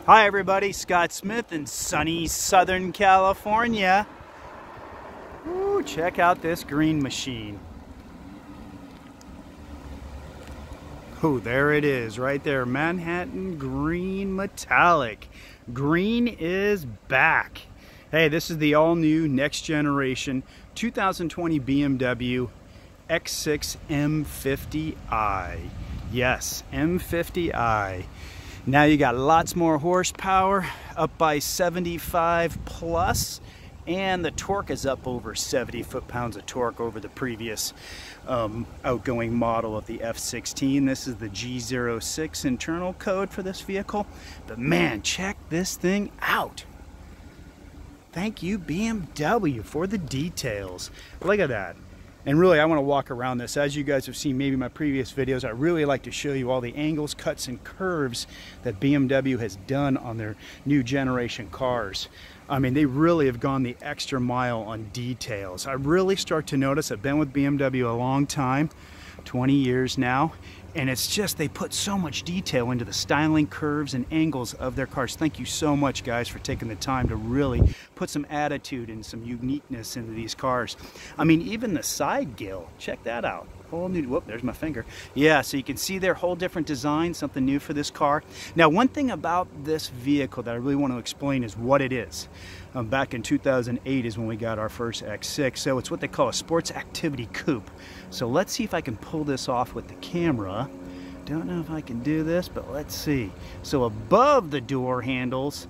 Hi everybody, Scott Smith in sunny Southern California. Ooh, check out this green machine. Oh, there it is, right there. Manhattan green metallic. Green is back. Hey, this is the all-new next generation 2020 BMW X6 M50i. Yes, M50i. Now you got lots more horsepower, up by 75 plus, and the torque is up over 70 foot-pounds of torque over the previous outgoing model of the F16. This is the G06 internal code for this vehicle. But man, check this thing out. Thank you, BMW, for the details. Look at that. And really, I want to walk around this. As you guys have seen maybe in my previous videos, I really like to show you all the angles, cuts, and curves that BMW has done on their new generation cars. I mean, they really have gone the extra mile on details. I really start to notice, I've been with BMW a long time, 20 years now, and it's just they put so much detail into the styling, curves, and angles of their cars. Thank you so much, guys, for taking the time to really put some attitude and some uniqueness into these cars. I mean, even the side gill, check that out. Whole new, whoop, there's my finger. Yeah, so you can see their whole different design, something new for this car. Now, one thing about this vehicle that I really want to explain is what it is. Back in 2008 is when we got our first X6, so it's what they call a sports activity coupe. So let's see if I can pull this off with the camera. Don't know if I can do this, but let's see. So above the door handles,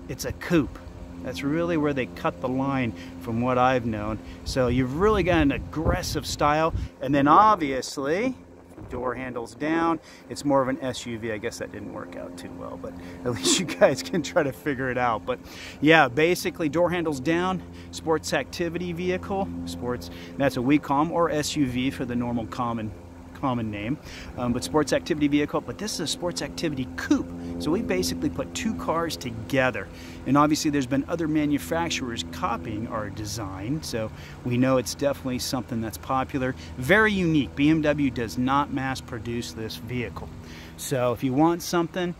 it's a coupe. That's really where they cut the line from what I've known. So you've really got an aggressive style. And then obviously, door handles down, it's more of an SUV. I guess that didn't work out too well, but at least you guys can try to figure it out. But yeah, basically door handles down, sports activity vehicle, sports, that's what we call them, or SUV for the normal common name, but sports activity vehicle. But this is a sports activity coupe, so we basically put two cars together. And obviously there's been other manufacturers copying our design, so we know it's definitely something that's popular. Very unique. BMW does not mass produce this vehicle, so if you want something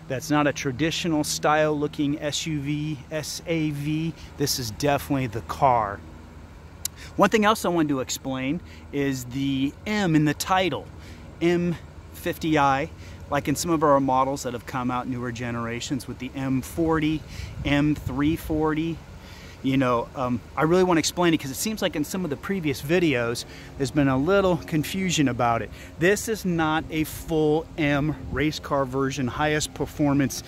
that's not a traditional style looking SUV, SAV, this is definitely the car. One thing else I wanted to explain is the M in the title, M50i, like in some of our models that have come out newer generations with the M40, M340. You know, I really want to explain it because it seems like in some of the previous videos there's been a little confusion about it. This is not a full M race car version, highest performance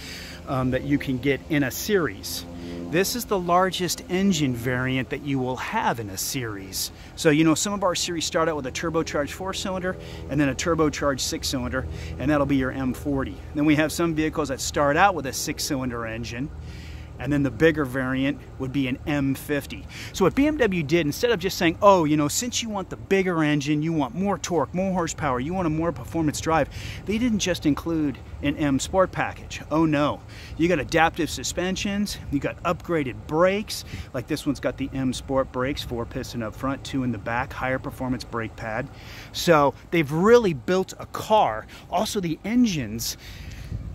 that you can get in a series. This is the largest engine variant that you will have in a series. So, you know, some of our series start out with a turbocharged 4-cylinder and then a turbocharged 6-cylinder, and that'll be your M40. Then we have some vehicles that start out with a 6-cylinder engine, and then the bigger variant would be an M50. So what BMW did, instead of just saying, oh, you know, since you want the bigger engine, you want more torque, more horsepower, you want a more performance drive, they didn't just include an M Sport package. Oh no, you got adaptive suspensions, you got upgraded brakes, like this one's got the M Sport brakes, 4-piston up front, 2 in the back, higher performance brake pad. So they've really built a car. Also the engines,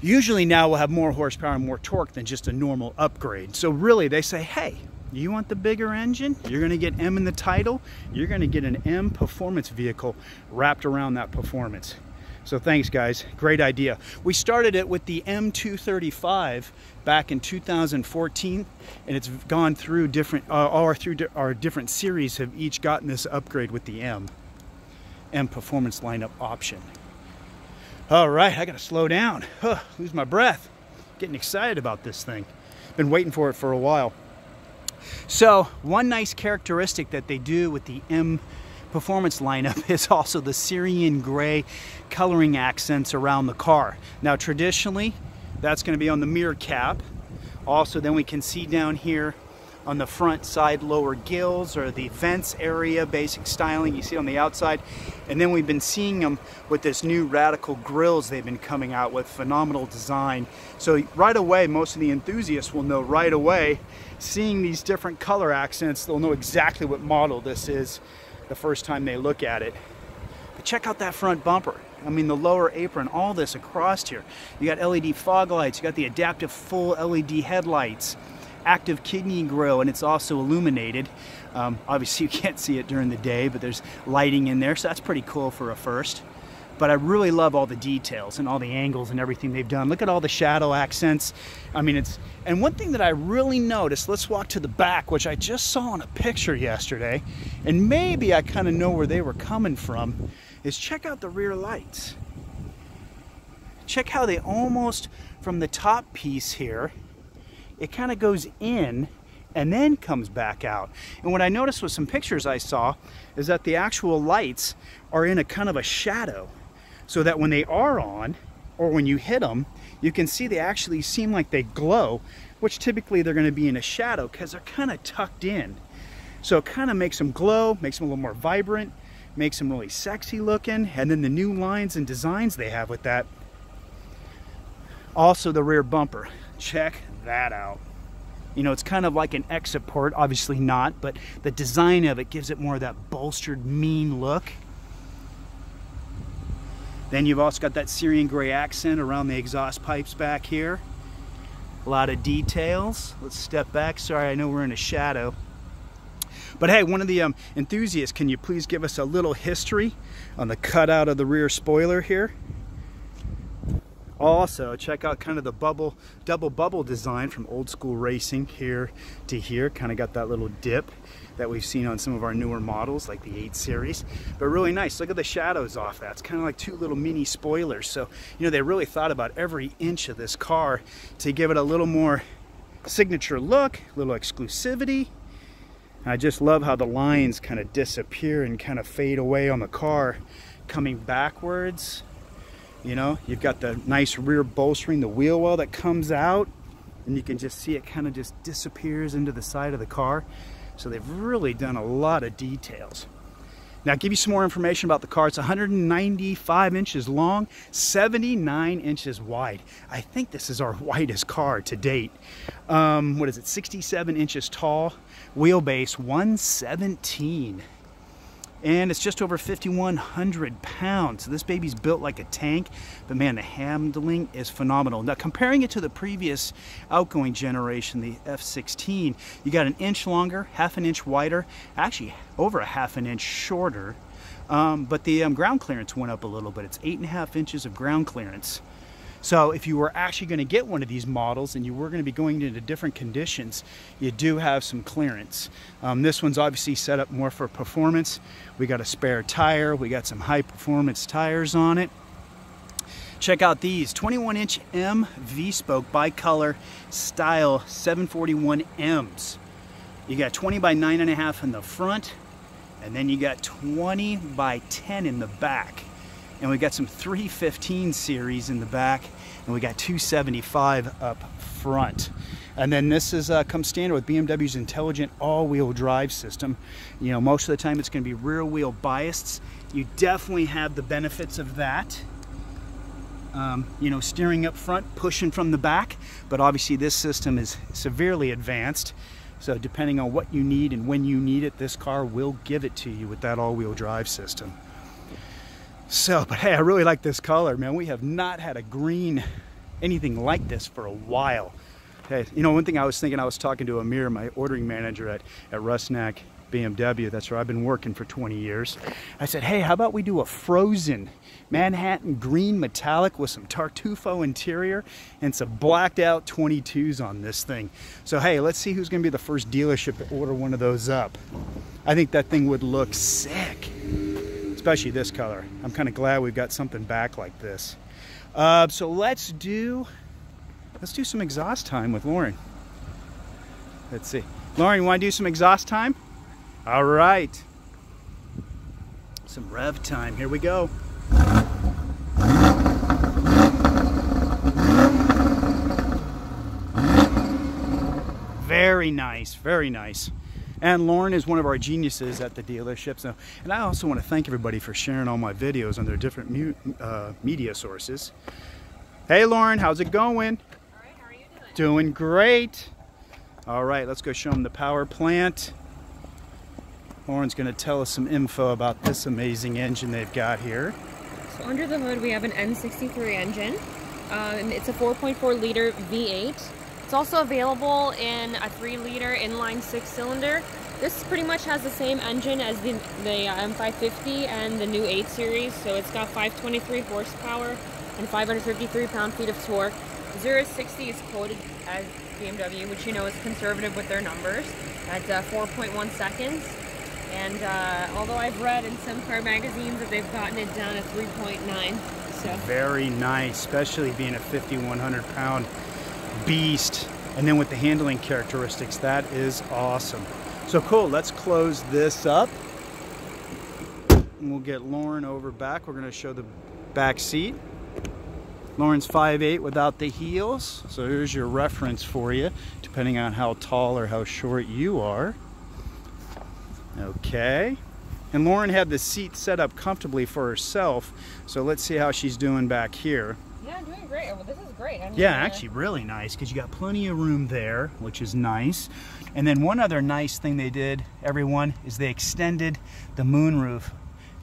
usually now will have more horsepower and more torque than just a normal upgrade. So really they say, hey, you want the bigger engine? You're gonna get M in the title. You're gonna get an M performance vehicle wrapped around that performance. So thanks guys, great idea. We started it with the M235 back in 2014, and it's gone through different, our different series have each gotten this upgrade with the M performance lineup option. All right, I gotta slow down. Lose my breath. Getting excited about this thing. Been waiting for it for a while. So one nice characteristic that they do with the M performance lineup is also the Syrian gray coloring accents around the car. Now traditionally, that's gonna be on the mirror cap. Also, then we can see down here on the front side lower gills or the vents area, basic styling you see on the outside. And then we've been seeing them with this new radical grills they've been coming out with, phenomenal design. So right away, most of the enthusiasts will know right away, seeing these different color accents, they'll know exactly what model this is the first time they look at it. But check out that front bumper. I mean, the lower apron, all this across here. You got LED fog lights, you got the adaptive full LED headlights, active kidney grille, and it's also illuminated. Obviously you can't see it during the day, but there's lighting in there, so that's pretty cool for a first. But I really love all the details and all the angles and everything they've done. Look at all the shadow accents. I mean, and one thing that I really noticed, let's walk to the back, which I just saw in a picture yesterday, and maybe I kind of know where they were coming from, is check out the rear lights. Check how they almost, from the top piece here, it kind of goes in and then comes back out. And what I noticed with some pictures I saw is that the actual lights are in a kind of a shadow, so that when they are on, or when you hit them, you can see they actually seem like they glow, which typically they're going to be in a shadow because they're kind of tucked in. So it kind of makes them glow, makes them a little more vibrant, makes them really sexy looking. And then the new lines and designs they have with that. Also the rear bumper, check that out. You know, it's kind of like an exit port, obviously not, but the design of it gives it more of that bolstered, mean look. Then you've also got that Syrian gray accent around the exhaust pipes back here. A lot of details. Let's step back. Sorry, I know we're in a shadow. But hey, one of the enthusiasts, can you please give us a little history on the cutout of the rear spoiler here? Also, check out kind of the double bubble design from old school racing here to here. Kind of got that little dip that we've seen on some of our newer models like the 8 Series. But really nice. Look at the shadows off that. It's kind of like two little mini spoilers. So, you know, they really thought about every inch of this car to give it a little more signature look, a little exclusivity. I just love how the lines kind of disappear and kind of fade away on the car coming backwards. You know, you've got the nice rear bolstering, the wheel well that comes out, and you can just see it kind of just disappears into the side of the car. So they've really done a lot of details. Now, I'll give you some more information about the car. It's 195 inches long, 79 inches wide. I think this is our widest car to date. What is it, 67 inches tall, wheelbase 117. And it's just over 5,100 pounds. So this baby's built like a tank, but man, the handling is phenomenal. Now, comparing it to the previous outgoing generation, the F16, you got an inch longer, half an inch wider, actually over a half an inch shorter. But the ground clearance went up a little bit. It's 8.5 inches of ground clearance. So if you were actually going to get one of these models and you were going to be going into different conditions, you do have some clearance. This one's obviously set up more for performance. We got a spare tire. We got some high performance tires on it. Check out these 21-inch M V-spoke bicolor style 741Ms. You got 20 by 9.5 in the front, and then you got 20 by 10 in the back. And we got some 315 series in the back, and we got 275 up front. And then this is comes standard with BMW's intelligent all-wheel drive system. You know, most of the time it's going to be rear wheel biased. You definitely have the benefits of that. You know, steering up front, pushing from the back, but obviously this system is severely advanced. So depending on what you need and when you need it, this car will give it to you with that all-wheel drive system. So, but hey, I really like this color, man. We have not had a green anything like this for a while. Hey, you know, one thing I was thinking, I was talking to Amir, my ordering manager at Rusnak BMW. That's where I've been working for 20 years. I said, hey, how about we do a frozen Manhattan green metallic with some Tartufo interior and some blacked out 22s on this thing. So, hey, let's see who's going to be the first dealership to order one of those up. I think that thing would look sick. Especially this color. I'm kind of glad we've got something back like this. So let's do some exhaust time with Lauren. Let's see. Lauren, you want to do some exhaust time? All right. Some rev time. Here we go. Very nice. Very nice. And Lauren is one of our geniuses at the dealership. So, and I also want to thank everybody for sharing all my videos on their different media sources. Hey Lauren, how's it going? All right, how are you doing? Doing great. All right, let's go show them the power plant. Lauren's going to tell us some info about this amazing engine they've got here. So under the hood we have an N63 engine. And it's a 4.4 liter V8. It's also available in a 3-liter inline 6-cylinder. This pretty much has the same engine as the M50i and the new 8 series. So it's got 523 horsepower and 553 pound-feet of torque. 0 to 60 is quoted as BMW, which you know is conservative with their numbers, at 4.1 seconds. And although I've read in some car magazines that they've gotten it down to 3.9. So. Very nice, especially being a 5,100 pound beast. And then with the handling characteristics, that is awesome. So cool, let's close this up. And we'll get Lauren over back. We're gonna show the back seat. Lauren's 5'8" without the heels. So here's your reference for you, depending on how tall or how short you are. Okay. And Lauren had the seat set up comfortably for herself, so let's see how she's doing back here. Yeah, I'm doing great. Well, this is great. I mean, yeah, actually really nice, because you got plenty of room there, which is nice. And then one other nice thing they did, everyone, is they extended the moonroof.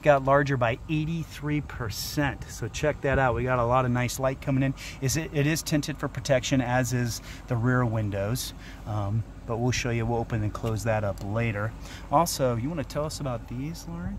Got larger by 83%. So check that out. We got a lot of nice light coming in. It is tinted for protection, as is the rear windows. But we'll show you, we'll open and close that up later. Also, you want to tell us about these, Lauren?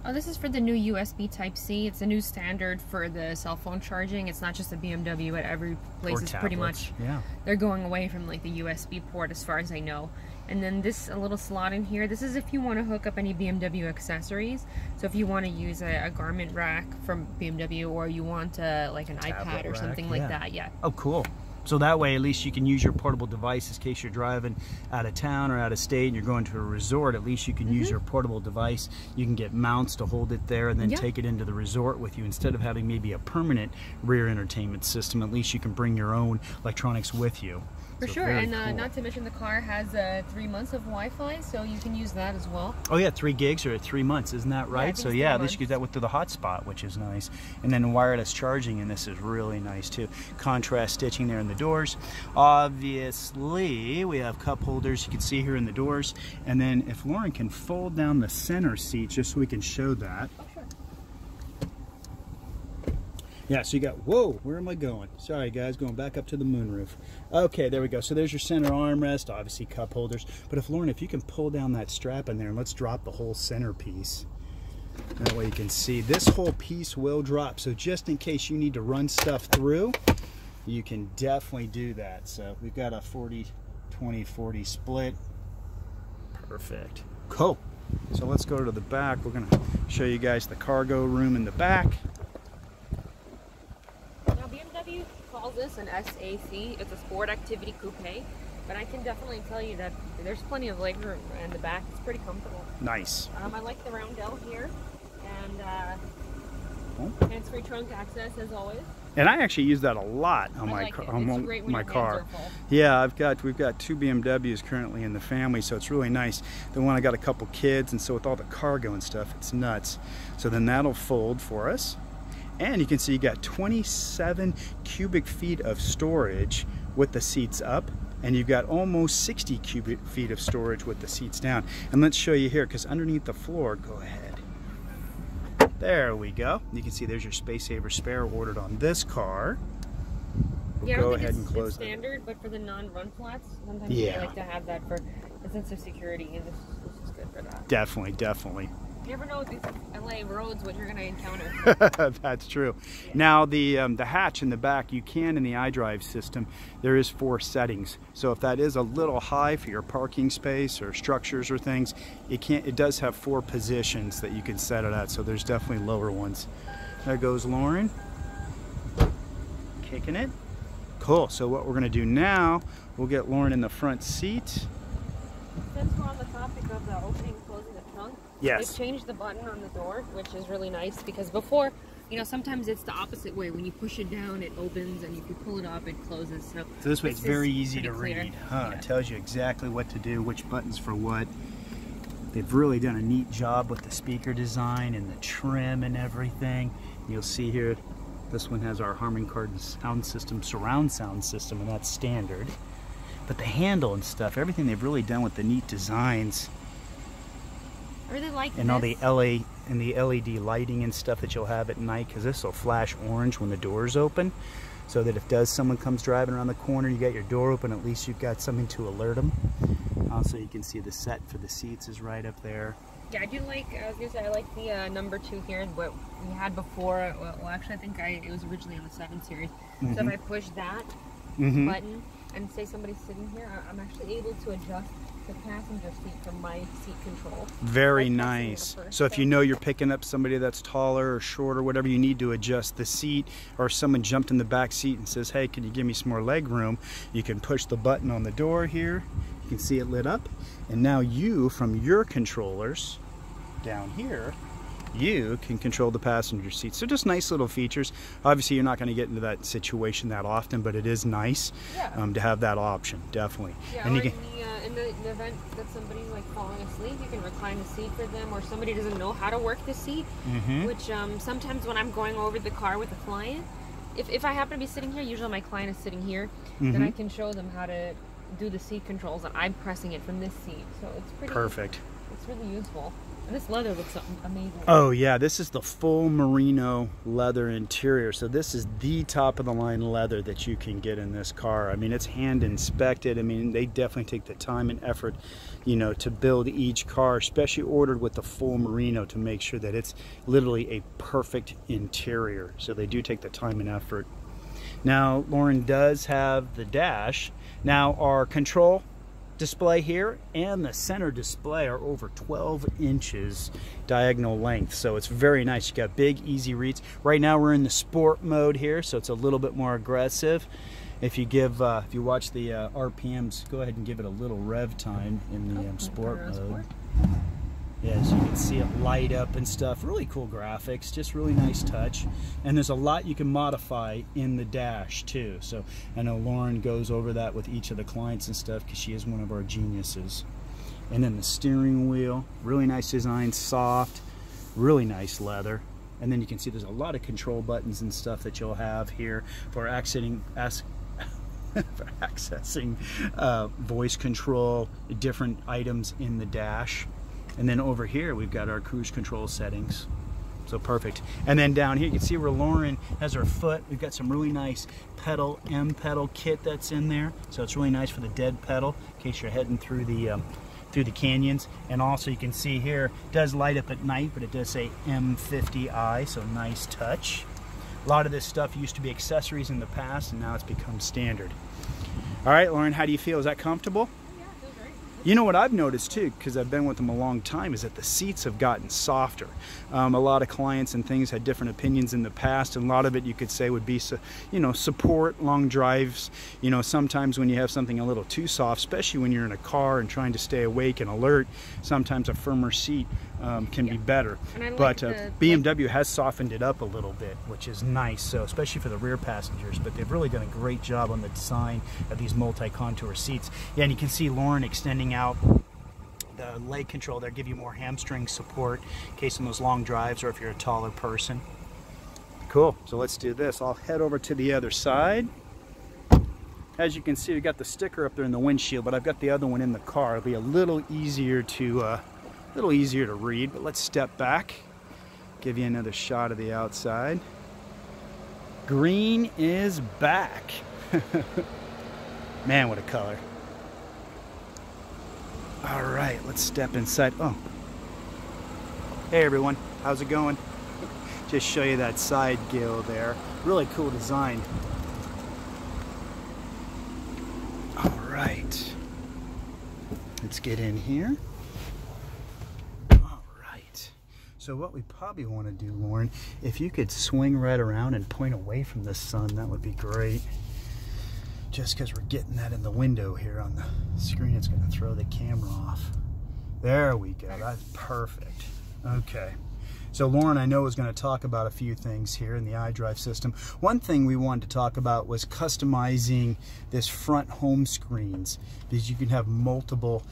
Oh, this is for the new USB Type-C. It's a new standard for the cell phone charging. It's not just a BMW. At every place is pretty much, yeah. They're going away from like the USB port as far as I know. And then this a little slot in here. This is if you want to hook up any BMW accessories. So if you want to use a garment rack from BMW, or you want like an iPad or something like that, yeah. Oh, cool. So that way, at least you can use your portable device in case you're driving out of town or out of state and you're going to a resort. At least you can use your portable device. You can get mounts to hold it there and then take it into the resort with you. Instead of having maybe a permanent rear entertainment system, at least you can bring your own electronics with you. For sure, and cool. Not to mention the car has 3 months of Wi-Fi, so you can use that as well. Oh yeah, 3 gigs or 3 months, isn't that right? Yeah, so yeah, at least you get that with the hotspot, which is nice. And then wireless charging in this is really nice too. Contrast stitching there in the doors. Obviously, we have cup holders you can see here in the doors. And then if Lauren can fold down the center seat just so we can show that. Oh, sure. Yeah, so you got, whoa, where am I going? Sorry guys, going back up to the moonroof. Okay, there we go. So there's your center armrest, obviously cup holders. But if Lauren, if you can pull down that strap in there, and let's drop the whole center piece. That way you can see this whole piece will drop. So just in case you need to run stuff through, you can definitely do that. So we've got a 40-20-40 split. Perfect. Cool. So let's go to the back. We're gonna show you guys the cargo room in the back. BMW calls this an SAC. It's a Sport Activity Coupe, but I can definitely tell you that there's plenty of leg room in the back. It's pretty comfortable. Nice. I like the roundel here, and hands-free trunk access as always. And I actually use that a lot on my car. Yeah, we've got 2 BMWs currently in the family, so it's really nice. The one I got a couple kids, and so with all the cargo and stuff, it's nuts. So then that'll fold for us. And you can see you got 27 cubic feet of storage with the seats up, and you've got almost 60 cubic feet of storage with the seats down. And let's show you here, because underneath the floor, go ahead. There we go. You can see there's your Space Saver spare ordered on this car. Yeah, go ahead and close it. Standard, but for the non-run flats, sometimes I like to have that for a sense of security, and this is good for that. Definitely, definitely. You never know with these LA roads what you're going to encounter. That's true. Yeah. Now the hatch in the back, you can in the Idrive system, there is 4 settings. So if that is a little high for your parking space or structures or things, it does have 4 positions that you can set it at. So there's definitely lower ones. There goes Lauren, kicking it. Cool. So what we're going to do now, we'll get Lauren in the front seat. Since we're on the topic of the opening and closing the trunk, yes, they've changed the button on the door, which is really nice, because before, you know, sometimes it's the opposite way. When you push it down, it opens, and if you pull it up, it closes. So this way it's very easy to read. Yeah. It tells you exactly what to do, which buttons for what. They've really done a neat job with the speaker design and the trim and everything. You'll see here, this one has our Harman Kardon sound system, surround sound system, and that's standard. But the handle and stuff, everything they've really done with the neat designs. I really like and all the and the LED lighting and stuff that you'll have at night, because this will flash orange when the doors open, so that if someone comes driving around the corner, you got your door open, at least you've got something to alert them. Also, you can see the set for the seats is right up there. Yeah, I do like, I was going to say, I like the number 2 here, what we had before. Well, actually, I think it was originally on the 7 Series. So if I push that button and say somebody's sitting here, I'm actually able to adjust the passenger seat from my seat control. Very nice. So if you know you're picking up somebody that's taller or shorter, whatever, you need to adjust the seat, or someone jumped in the back seat and says, hey, can you give me some more leg room? You can push the button on the door here. You can see it lit up. And now you, from your controllers down here, you can control the passenger seat. So just nice little features. Obviously, you're not going to get into that situation that often, but it is nice to have that option, definitely. Yeah, and or in the event that somebody's like falling asleep, you can recline the seat for them, or somebody doesn't know how to work the seat, which sometimes when I'm going over the car with a client, if I happen to be sitting here, usually my client is sitting here, then I can show them how to do the seat controls, and I'm pressing it from this seat. So it's pretty perfect. It's really useful. And this leather looks amazing. Oh yeah, this is the full merino leather interior. So this is the top of the line leather that you can get in this car. I mean, it's hand inspected. I mean, they definitely take the time and effort, you know, to build each car, especially ordered with the full merino, to make sure that it's literally a perfect interior. So they do take the time and effort. Now, Lauren does have the dash. Now, our control display here and the center display are over 12 inches diagonal length, so it's very nice. You got big, easy reads. Right now we're in the sport mode here, so it's a little bit more aggressive. If you give, if you watch the RPMs, go ahead and give it a little rev time in the sport mode. Yeah, so you can see it light up and stuff. Really cool graphics, just really nice touch. And there's a lot you can modify in the dash too. So I know Lauren goes over that with each of the clients and stuff, because she is one of our geniuses. And then the steering wheel, really nice design, soft, really nice leather. And then you can see there's a lot of control buttons and stuff that you'll have here for accessing voice control, different items in the dash. And then over here we've got our cruise control settings. So perfect. And then down here you can see where Lauren has her foot. We've got some really nice pedal, M pedal kit that's in there. So it's really nice for the dead pedal in case you're heading through the canyons. And also you can see here, it does light up at night, but it does say M50i, so nice touch. A lot of this stuff used to be accessories in the past, and now it's become standard. All right, Lauren, how do you feel? Is that comfortable? You know what I've noticed too, because I've been with them a long time, is that the seats have gotten softer. A lot of clients and things had different opinions in the past, and a lot of it you could say would be, you know, support long drives. You know, sometimes when you have something a little too soft, especially when you're in a car and trying to stay awake and alert, sometimes a firmer seat can be better. But BMW has softened it up a little bit, which is nice, so especially for the rear passengers. But they've really done a great job on the design of these multi-contour seats. Yeah, and you can see Lauren extending out the leg control there, give you more hamstring support in case on those long drives, or if you're a taller person. Cool, so let's do this. I'll head over to the other side. As you can see, we've got the sticker up there in the windshield, but I've got the other one in the car. It'll be a little easier to read, but let's step back, give you another shot of the outside. Green is back. Man, what a color. All right, let's step inside. Oh, hey everyone, how's it going? Just show you that side gill there. Really cool design. All right, let's get in here. All right, so what we probably want to do, Lauren, if you could swing right around and point away from the sun, that would be great. Just because we're getting that in the window here on the screen, it's going to throw the camera off. There we go, that's perfect. Okay, so Lauren, I know, was going to talk about a few things here in the Idrive system. One thing we wanted to talk about was customizing this front home screens, because you can have multiple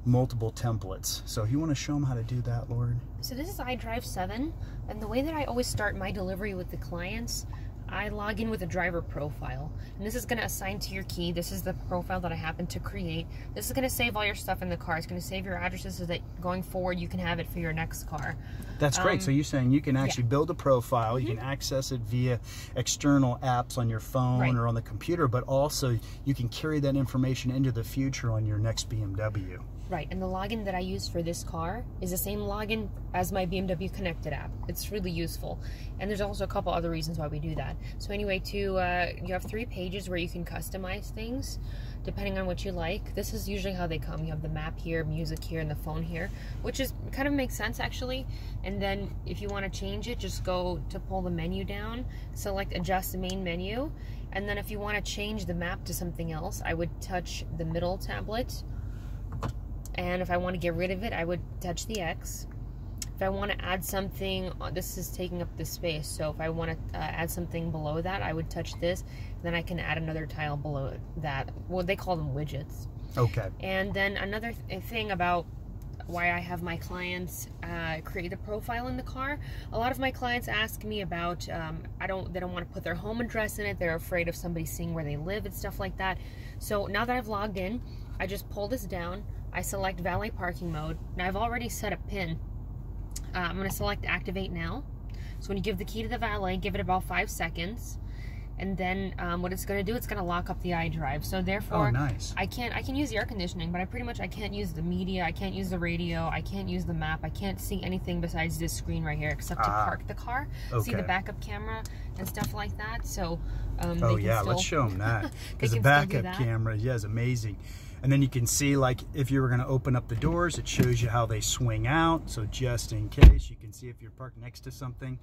templates. So you want to show them how to do that, Lauren? So this is Idrive 7, and the way that I always start my delivery with the clients, I log in with a driver profile, and this is going to assign to your key. This is the profile that I happen to create. This is going to save all your stuff in the car. It's going to save your addresses so that going forward you can have it for your next car. That's great. So you're saying you can actually build a profile, you can access it via external apps on your phone or on the computer, but also you can carry that information into the future on your next BMW. Right, and the login that I use for this car is the same login as my BMW Connected app. It's really useful. And there's also a couple other reasons why we do that. So anyway, you have 3 pages where you can customize things depending on what you like. This is usually how they come. You have the map here, music here, and the phone here, which is kind of makes sense actually. And then if you want to change it, just go to pull the menu down, select adjust the main menu, and then if you want to change the map to something else, I would touch the middle tablet. And if I want to get rid of it, I would touch the X. If I want to add something, this is taking up the space, so if I want to add something below that, I would touch this. Then I can add another tile below that. Well, they call them widgets. Okay. And then another thing about why I have my clients create a profile in the car. A lot of my clients ask me about, they don't want to put their home address in it. They're afraid of somebody seeing where they live and stuff like that. So now that I've logged in, I just pull this down. I select valet parking mode. Now I've already set a PIN. I'm going to select activate now. So when you give the key to the valet, give it about 5 seconds. And then what it's going to do, it's going to lock up the Idrive. So therefore, I can use the air conditioning, but I can't use the media, I can't use the radio, I can't use the map, I can't see anything besides this screen right here except to park the car, see the backup camera and stuff like that. So let's show them that, because the backup camera is amazing. And then you can see, like, if you were going to open up the doors, it shows you how they swing out. So just in case, you can see if you're parked next to something.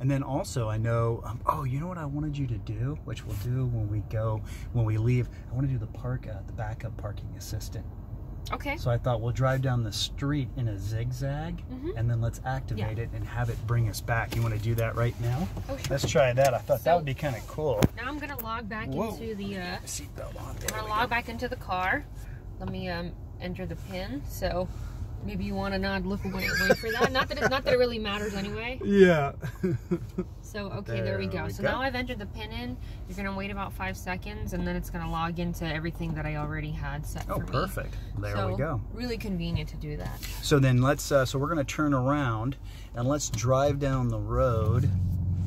And then also, I know, oh, you know what I wanted you to do, which we'll do when we leave. I want to do the backup parking assistant. Okay. So I thought we'll drive down the street in a zigzag, and then let's activate it and have it bring us back. You want to do that right now? Oh, sure. Let's try that. I thought that would be kind of cool. Now I'm going to log back into the seatbelt on. I'm going to log back into the car. Let me enter the PIN. So maybe you want to not look away for that. Not that it really matters anyway. Yeah. So okay, there we go. So now I've entered the PIN in. You're gonna wait about 5 seconds, and then it's gonna log into everything that I already had set for me. Oh, perfect. There we go. Really convenient to do that. So then let's. So we're gonna turn around and let's drive down the road.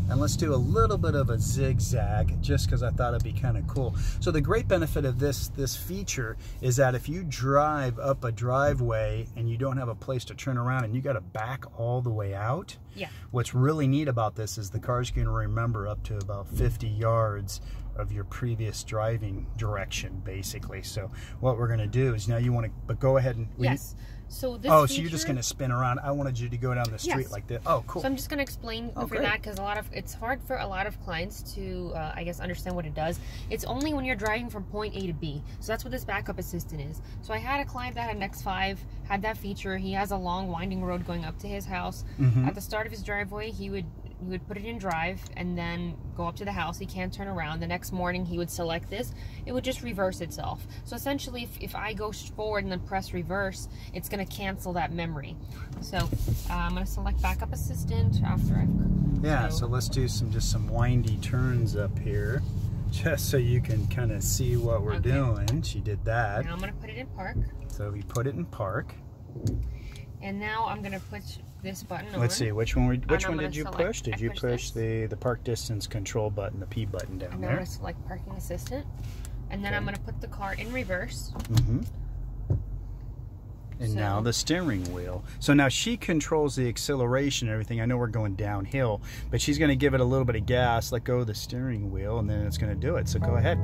And let's do a little bit of a zigzag, just because I thought it'd be kind of cool. So the great benefit of this feature is that if you drive up a driveway and you don't have a place to turn around and you got to back all the way out, what's really neat about this is the car's going to remember up to about 50 yards of your previous driving direction, basically. So what we're going to do is now you want to, but go ahead and So this feature, so you're just going to spin around. I wanted you to go down the street like this. Oh, cool. So I'm just going to explain for that, because it's hard for a lot of clients to, I guess, understand what it does. It's only when you're driving from point A to B. So that's what this backup assistant is. So I had a client that had an X5, had that feature. He has a long winding road going up to his house. At the start of his driveway, he would put it in drive and then go up to the house. He can't turn around. The next morning he would select this. It would just reverse itself. So essentially if I go forward and then press reverse, it's going to cancel that memory. So I'm going to select backup assistant after I've so let's do some windy turns up here, just so you can kind of see what we're doing. She did that. Now I'm going to put it in park. So we put it in park. And now I'm going to put this button on. Let's see, which one did you push? Did you push the park distance control button, the P button down there? And now I'm going to select parking assistant. And then I'm going to put the car in reverse. And now the steering wheel. So now she controls the acceleration and everything. I know we're going downhill, but she's going to give it a little bit of gas, let go of the steering wheel, and then it's going to do it. So go ahead.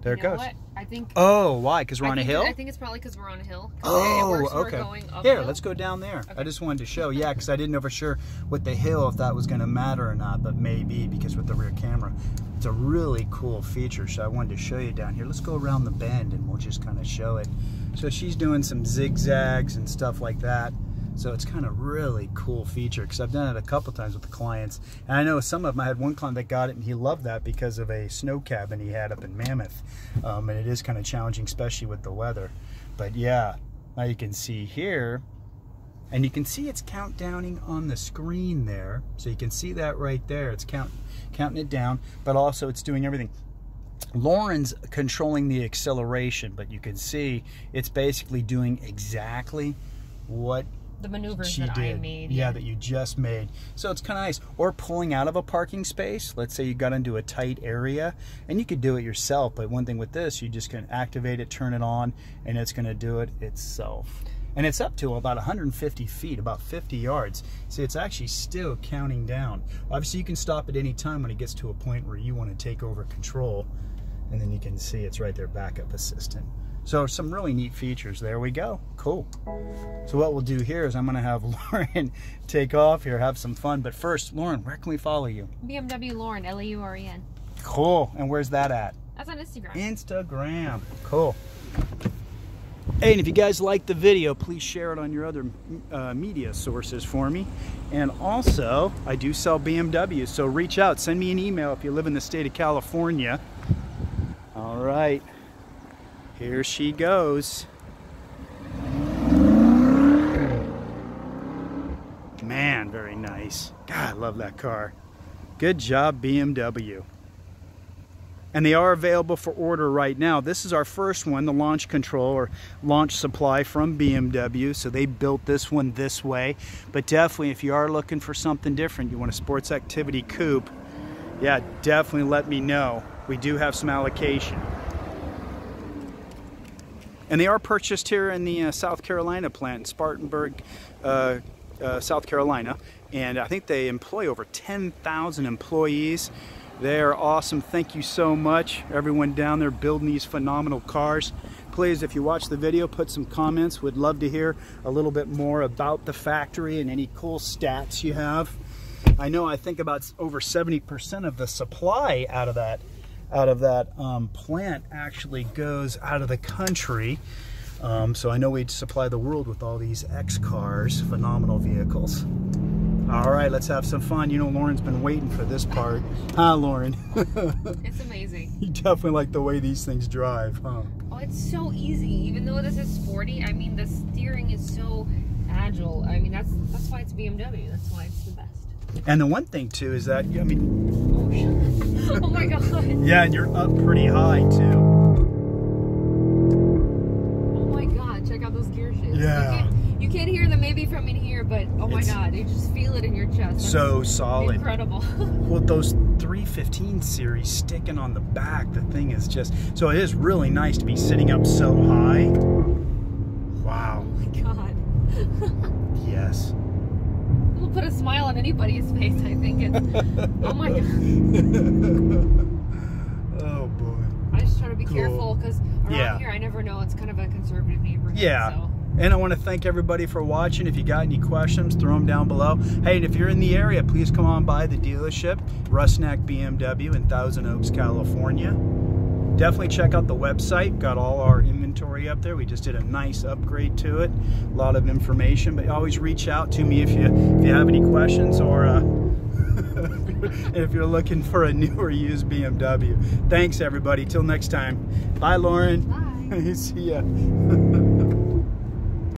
There it goes. What? I think. Oh, why? Because we're on a hill? I think it's probably because we're on a hill. Oh, okay. Here, let's go down there. Okay. I just wanted to show, because I didn't know for sure with the hill if that was going to matter or not, but maybe, because with the rear camera. It's a really cool feature, so I wanted to show you down here. Let's go around the bend and we'll just kind of show it. So she's doing some zigzags and stuff like that. So it's kind of really cool feature, because I've done it a couple times with the clients. And I know some of them, I had one client that got it and he loved that because of a snow cabin he had up in Mammoth. And it is kind of challenging, especially with the weather. But yeah, now you can see here, And you can see it's countdowning on the screen there. So you can see that right there. It's counting it down, but also it's doing everything. Lauren's controlling the acceleration, but you can see it's basically doing exactly what the maneuvers she that did. I made. Yeah, that you just made. So it's kind of nice. Or pulling out of a parking space. Let's say you got into a tight area, and you could do it yourself, but one thing with this, you just can activate it, turn it on, and it's going to do it itself. And it's up to about 150 feet, about 50 yards. See, it's actually still counting down. Obviously, you can stop at any time when it gets to a point where you want to take over control. And then you can see it's right there, backup assistant. So some really neat features. There we go. Cool. So what we'll do here is I'm going to have Lauren take off here, have some fun. But first, Lauren, where can we follow you? BMW Lauren, Lauren. Cool. And where's that at? That's on Instagram. Instagram. Cool. Hey, and if you guys like the video, please share it on your other media sources for me. And also, I do sell BMW, so reach out. Send me an email if you live in the state of California. All right, here she goes. Man, very nice. God, I love that car. Good job, BMW. And they are available for order right now. This is our first one, the launch control or launch supply from BMW. So they built this one this way. But definitely, if you are looking for something different, you want a sports activity coupe, yeah, definitely let me know. We do have some allocation. And they are purchased here in the South Carolina plant in Spartanburg, South Carolina. And I think they employ over 10,000 employees. They are awesome. Thank you so much, everyone down there building these phenomenal cars. Please, if you watch the video, put some comments. We'd love to hear a little bit more about the factory and any cool stats you have. I know I think about over 70% of the supply out of that plant actually goes out of the country. So I know we supply the world with all these X cars, phenomenal vehicles. All right, let's have some fun. You know, Lauren's been waiting for this part. Huh, Lauren? It's amazing. You definitely like the way these things drive, huh? Oh, it's so easy. Even though this is sporty, I mean, the steering is so agile. I mean, that's why it's BMW. That's why it's the best. And the one thing too is that, I mean, oh my God. Yeah, and you're up pretty high too. Oh my God, check out those gear shifts. Yeah. You can't hear them maybe from in here, but oh my God, you just feel it in your chest. That's so solid. Incredible. Well, those 315 series sticking on the back, the thing is just, so it is really nice to be sitting up so high. Wow. Oh my God. Yes. It'll put a smile on anybody's face, I think. It's, oh my God. Oh boy. I just try to be careful because around here I never know. It's kind of a conservative neighborhood. Yeah. So. And I want to thank everybody for watching. If you got any questions, throw them down below. Hey, and if you're in the area, please come on by the dealership, Rusnak BMW in Thousand Oaks, California. Definitely check out the website. Got all our inventory up there. We just did a nice upgrade to it. A lot of information, but always reach out to me if you have any questions or if you're looking for a new or used BMW. Thanks, everybody. Till next time. Bye, Lauren. Bye. See ya.